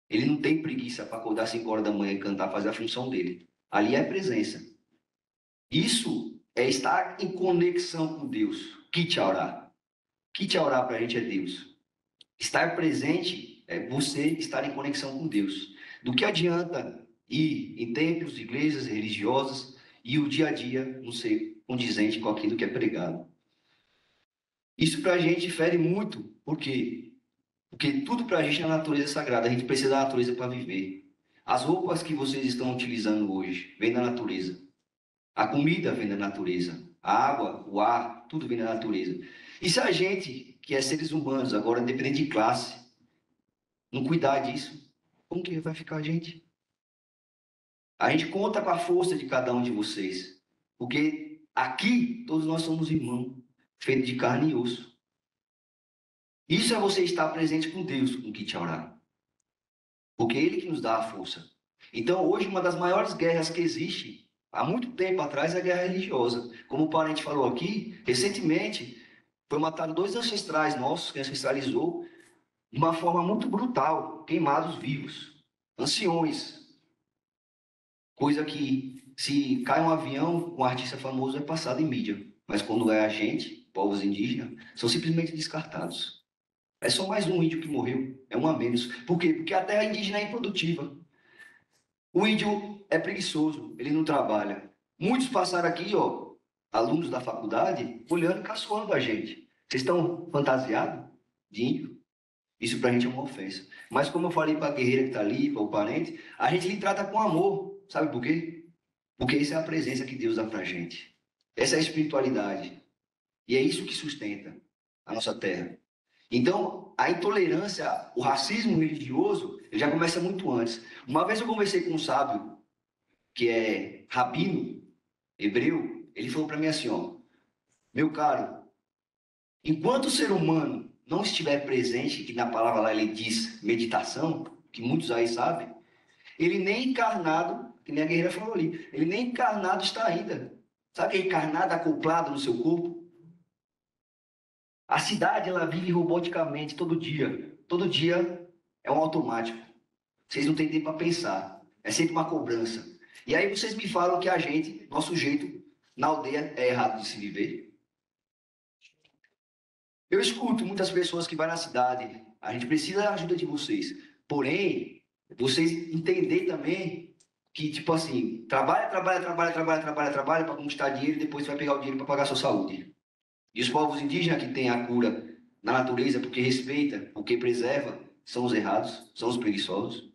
ele não tem preguiça para acordar às 5 horas da manhã e cantar, fazer a função dele. Ali é presença. Isso é estar em conexão com Deus. Kitchaurá. Kitchaurá para a gente é Deus. Estar presente é você estar em conexão com Deus. Do que adianta ir em templos, igrejas religiosas e o dia a dia não ser condizente com aquilo que é pregado? Isso para a gente fere muito. Por quê? Porque tudo para a gente é a natureza sagrada. A gente precisa da natureza para viver. As roupas que vocês estão utilizando hoje vêm da natureza. A comida vem da natureza. A água, o ar, tudo vem da natureza. E se a gente, que é seres humanos, agora independente de classe, não cuidar disso, como que vai ficar a gente? A gente conta com a força de cada um de vocês. Porque aqui todos nós somos irmãos, feitos de carne e osso. Isso é você estar presente com Deus, com Kitchaurá. Porque é Ele que nos dá a força. Então, hoje, uma das maiores guerras que existe, há muito tempo atrás, é a guerra religiosa. Como o parente falou aqui, recentemente, foi matado 2 ancestrais nossos, que ancestralizou, de uma forma muito brutal, queimados vivos, anciões. Coisa que, se cai um avião, um artista famoso é passado em mídia. Mas quando é a gente, povos indígenas, são simplesmente descartados. É só mais um índio que morreu, é um a menos. Por quê? Porque a terra indígena é improdutiva. O índio é preguiçoso, ele não trabalha. Muitos passaram aqui, ó, alunos da faculdade, olhando e caçoando a gente. Vocês estão fantasiados de índio? Isso pra gente é uma ofensa. Mas como eu falei para a guerreira que está ali, para o parente, a gente lhe trata com amor. Sabe por quê? Porque isso é a presença que Deus dá pra gente. Essa é a espiritualidade. E é isso que sustenta a nossa terra. Então, a intolerância, o racismo religioso, ele já começa muito antes. Uma vez eu conversei com um sábio, que é rabino, hebreu, ele falou para mim assim, ó, meu caro, enquanto o ser humano não estiver presente, que na palavra lá ele diz meditação, que muitos aí sabem, ele nem encarnado, que nem a guerreira falou ali, ele nem encarnado está ainda. Sabe que é encarnado, acoplado no seu corpo? A cidade, ela vive roboticamente todo dia. Todo dia é um automático. Vocês não têm tempo para pensar. é sempre uma cobrança. E aí vocês me falam que a gente, nosso jeito na aldeia é errado de se viver. Eu escuto muitas pessoas que vão na cidade, a gente precisa da ajuda de vocês. Porém, vocês entender também que, tipo assim, trabalha para conquistar dinheiro e depois você vai pegar o dinheiro para pagar a sua saúde. E os povos indígenas que têm a cura na natureza porque respeita, porque preserva, são os errados, são os preguiçosos.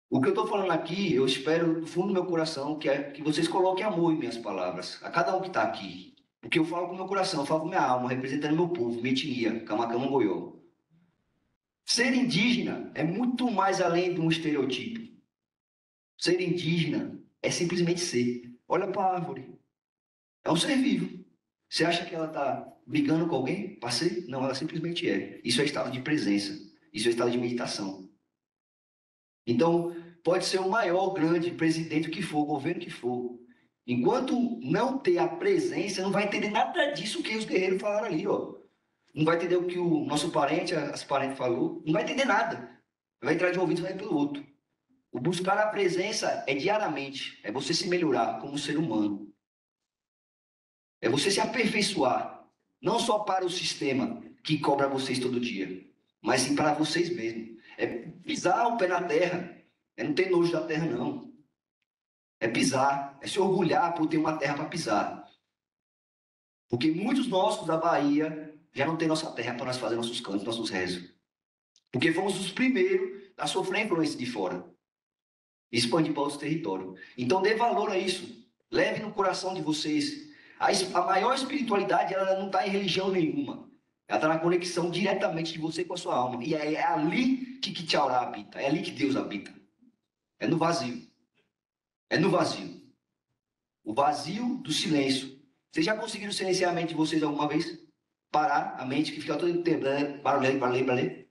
O que eu estou falando aqui, eu espero do fundo do meu coração que vocês coloquem amor em minhas palavras, a cada um que está aqui. Porque eu falo com o meu coração, eu falo com minha alma, representando meu povo, minha etnia, Camacama Goió. Ser indígena é muito mais além de um estereotipo. Ser indígena é simplesmente ser. Olha para a árvore. É um ser vivo. Você acha que ela está brigando com alguém para ser? Não, ela simplesmente é. Isso é estado de presença. Isso é estado de meditação. Então, pode ser o maior, grande presidente que for, governo que for. Enquanto não ter a presença, não vai entender nada disso que os guerreiros falaram ali, ó. Não vai entender o que o nosso parente, as parentes falou. Não vai entender nada. Vai entrar de um ouvido e vai pelo outro. O buscar a presença é diariamente. É você se melhorar como ser humano. É você se aperfeiçoar. Não só para o sistema que cobra vocês todo dia, mas sim para vocês mesmos. É pisar o pé na terra. É não ter nojo da terra, não. É pisar. É se orgulhar por ter uma terra para pisar. Porque muitos nossos da Bahia já não tem nossa terra para nós fazer nossos cantos, nossos rezos. Porque fomos os primeiros a sofrer a influência de fora. Expandir para outros territórios. Então dê valor a isso. Leve no coração de vocês. A maior espiritualidade, ela não está em religião nenhuma. Ela está na conexão diretamente de você com a sua alma. E é ali que Tchaurá habita. É ali que Deus habita. É no vazio. É no vazio. O vazio do silêncio. Vocês já conseguiram silenciar a mente de vocês alguma vez? Parar a mente que fica todo o tempo. Barulho.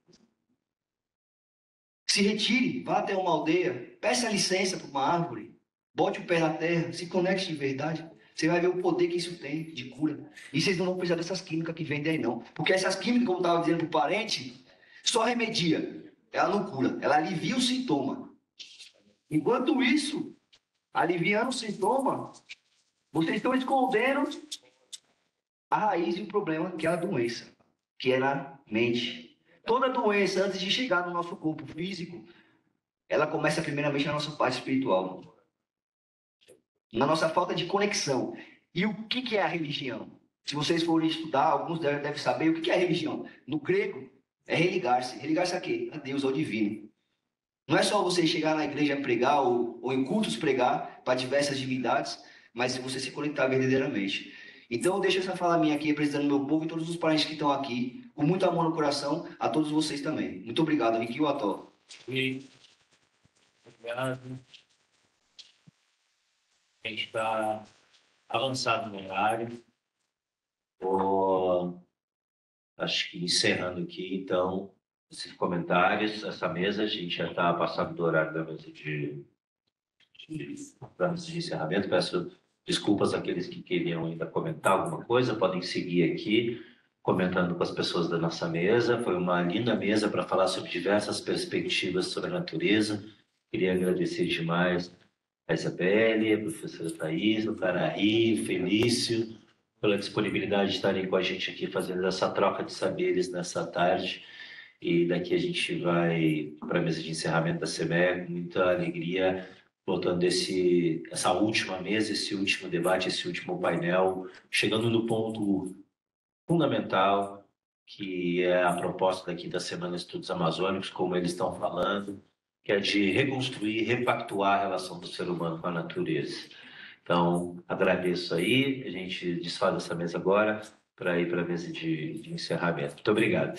Se retire, vá até uma aldeia, peça licença para uma árvore, bote o pé na terra, se conecte de verdade. Você vai ver o poder que isso tem de cura. E vocês não vão precisar dessas químicas que vendem aí, não. Porque essas químicas, como eu estava dizendo para o parente, só remedia. Ela não cura, ela alivia o sintoma. Enquanto isso, aliviando o sintoma, vocês estão escondendo a raiz do problema, que é a doença, que é na mente. Toda doença, antes de chegar no nosso corpo físico, ela começa primeiramente na nossa parte espiritual. Na nossa falta de conexão. E o que é a religião? Se vocês forem estudar, alguns devem saber o que é a religião. No grego, é religar-se. Religar-se a quê? A Deus, ao divino. Não é só você chegar na igreja pregar ou em cultos pregar para diversas divindades, mas você se conectar verdadeiramente. Então, deixa essa fala minha aqui, representando meu povo e todos os parentes que estão aqui, com muito amor no coração, a todos vocês também. Muito obrigado, Ricky Wató. Obrigado. A gente está avançado no horário. Acho que encerrando aqui, então, esses comentários, essa mesa, a gente já está passado do horário da mesa de encerramento. Peço desculpas àqueles que queriam ainda comentar alguma coisa, podem seguir aqui, comentando com as pessoas da nossa mesa. Foi uma linda mesa para falar sobre diversas perspectivas sobre a natureza. Queria agradecer demais a Isabelle, a professora Thais, o Taraí, o Felício, pela disponibilidade de estarem com a gente aqui fazendo essa troca de saberes nessa tarde. E daqui a gente vai para a mesa de encerramento da CME com muita alegria, voltando essa última mesa, esse último debate, esse último painel, chegando no ponto fundamental, que é a proposta daqui da Semana de Estudos Amazônicos, como eles estão falando, que é de reconstruir, repactuar a relação do ser humano com a natureza. Então, agradeço aí, a gente desfaz essa mesa agora para ir para a mesa de encerramento. Muito obrigado.